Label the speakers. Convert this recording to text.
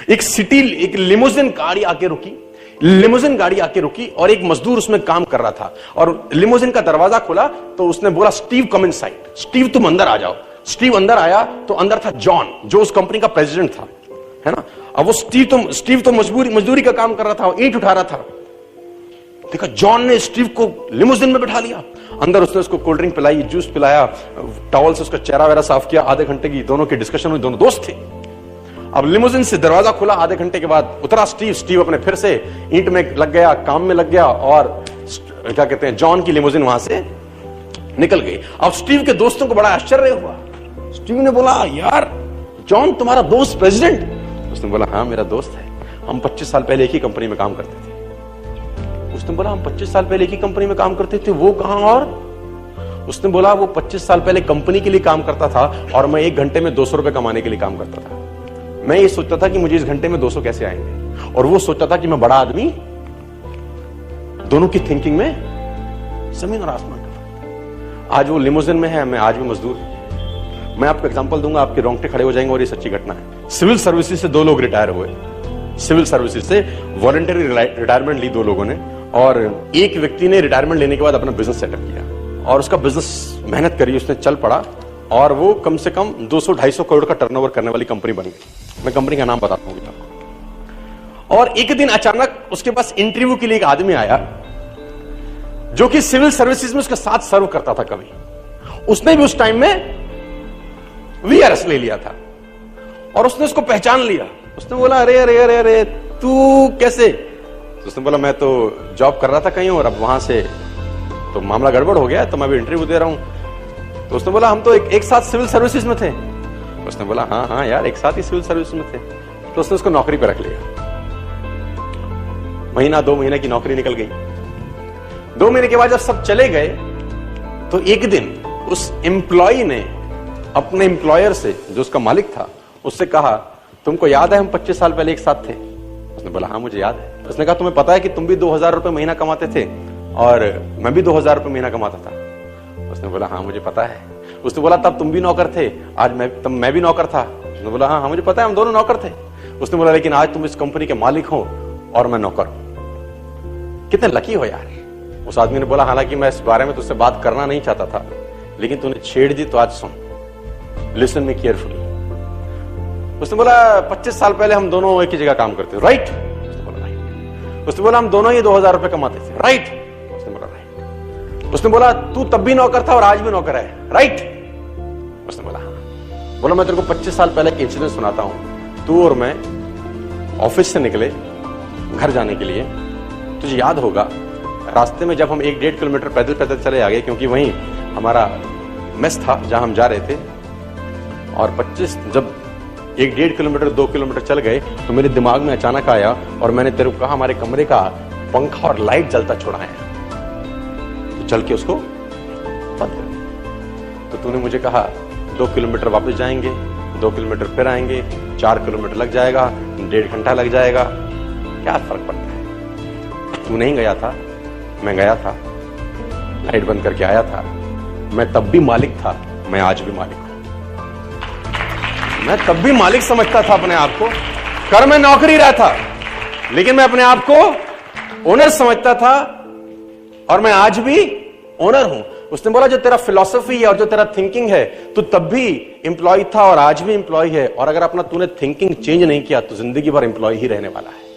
Speaker 1: एक लिमोजिन गाड़ी आके रुकी और एक मजदूर उसमें काम कर रहा था और लिमोजिन का दरवाजा खुला तो उसने बोला, स्टीव कम इनसाइड, स्टीव तुम अंदर आ जाओ। स्टीव अंदर आया तो अंदर था जॉन, जो उस कंपनी का प्रेसिडेंट था, है ना। अब वो स्टीव तो मजदूरी का काम कर रहा था, ईंट उठा रहा था। देखा जॉन ने स्टीव को लिमोजिन में बिठा लिया, अंदर उसने उसको कोल्ड ड्रिंक पिलाई, जूस पिलाया, टॉवल से उसका चेहरा वगैरह साफ किया। आधे घंटे की दोनों की डिस्कशन हुई, दोनों दोस्त थे। अब लिमोजिन से दरवाजा खुला, आधे घंटे के बाद उतरा स्टीव अपने फिर से ईंट में लग गया, काम में लग गया और क्या कहते हैं, जॉन की लिमोजिन वहां से निकल गई। अब स्टीव के दोस्तों को बड़ा आश्चर्य हुआ। स्टीव ने बोला, यार जॉन तुम्हारा दोस्त प्रेसिडेंट? उसने बोला, हाँ मेरा दोस्त है, हम 25 साल पहले एक ही कंपनी में काम करते थे। उसने बोला, हम 25 साल पहले एक ही कंपनी में काम करते थे, वो कहां? और उसने बोला, वो 25 साल पहले कंपनी के लिए काम करता था और मैं 1 घंटे में 200 रुपए कमाने के लिए काम करता था। मैं ये सोचता था कि मुझे इस घंटे में 200 कैसे आएंगे, और वो सोचता था कि मैं बड़ा आदमी। दोनों की थिंकिंग में जमीन और आसमान का फर्क। आज वो लिमोजिन में है, मैं आज भी मजदूर हूं। मैं आपको एग्जांपल दूंगा, आपके रोंगटे खड़े हो जाएंगे और ये सच्ची घटना है। सिविल सर्विसेज से 2 लोग रिटायर हुए, सिविल सर्विसेज से वॉलंटरी रिटायरमेंट ली 2 लोगों ने, और एक व्यक्ति ने रिटायरमेंट लेने के बाद अपना बिजनेस सेटअप किया और उसका बिजनेस मेहनत करी, उसने चल पड़ा और वो कम से कम 200-250 करोड़ का टर्नओवर करने वाली कंपनी बन गई। मैं कंपनी का नाम बताता हूं आपको। और एक दिन अचानक उसके पास इंटरव्यू के लिए एक आदमी आया जो कि सिविल सर्विसेज में उसके साथ सर्व करता था कभी। उसने भी उस टाइम में वीआरएस ले लिया था और उसने उसको पहचान लिया। उसने बोला, अरे अरे अरे अरे तू कैसे? तो उसने बोला, मैं तो जॉब कर रहा था कहीं और अब वहां से तो मामला गड़बड़ हो गया, तो मैं भी इंटरव्यू दे रहा हूं। तो उसने बोला, हम तो एक साथ सिविल सर्विसेज में थे। उसने बोला, हाँ हाँ यार, एक साथ ही सिविल सर्विस में थे। तो उसने उसको नौकरी पे रख लिया। महीना 2 महीने की नौकरी निकल गई। 2 महीने के बाद जब सब चले गए तो एक दिन उस एम्प्लॉय ने अपने एम्प्लॉयर से, जो उसका मालिक था, उससे कहा, तुमको याद है हम 25 साल पहले एक साथ थे? उसने बोला, हाँ मुझे याद है। उसने कहा, तुम्हें पता है कि तुम भी 2000 रुपए महीना कमाते थे और मैं भी 2000 रुपए महीना कमाता था? उसने बोला, हाँ मुझे पता है। उसने बोला, तब तुम भी नौकर थे, आज मैं भी नौकर था? उसने बोला, हाँ मुझे पता है, हम दोनों नौकर थे। उसने बोला, लेकिन आज तुम इस कंपनी के मालिक हो और मैं नौकर हूं। कितने लकी हो यार। उस आदमी ने बोला, हालांकि मैं इस बारे में तुझसे बात करना नहीं चाहता था, लेकिन तूने छेड़ दी तो आज सुन, लिसन मी केयरफुली। उसने बोला, 25 साल पहले हम दोनों एक ही जगह काम करते थे, राइट? उसने बोला, राइट। उसने बोला, हम दोनों ही 2000 रुपए कमाते थे, राइट? उसने बोला, राइट। उसने बोला, तू तब भी नौकर था और आज भी नौकर है, राइट? उसने बोला, हाँ। बोला, मैं तेरे को 25 साल पहले एक इंसिडेंट सुनाता हूं। तू और मैं ऑफिस से निकले घर जाने के लिए, तुझे याद होगा रास्ते में जब हम 1-1.5 किलोमीटर पैदल पैदल चले आ गए, क्योंकि वहीं हमारा मेस था जहां हम जा रहे थे, और 25 जब 1-1.5 किलोमीटर 2 किलोमीटर चल गए तो मेरे दिमाग में अचानक आया और मैंने तेरे को कहा, हमारे कमरे का पंखा और लाइट जलता छोड़ा है, तो चल के उसको बंद कर। तो तूने मुझे कहा 2 किलोमीटर वापस जाएंगे, 2 किलोमीटर फिर आएंगे, 4 किलोमीटर लग जाएगा, 1.5 घंटा लग जाएगा, क्या फर्क पड़ता है? तू नहीं गया था, मैं गया था, लाइट बंद करके आया था। मैं तब भी मालिक था, मैं आज भी मालिक हूं। मैं तब भी मालिक समझता था अपने आप को, कर मैं नौकरी रहा था, लेकिन मैं अपने आप को ओनर समझता था और मैं आज भी ओनर हूं। उसने बोला, जो तेरा फिलॉसफी है और जो तेरा थिंकिंग है, तू तब भी एम्प्लॉय था और आज भी एम्प्लॉय है, और अगर अपना तूने थिंकिंग चेंज नहीं किया तो जिंदगी भर एम्प्लॉय ही रहने वाला है।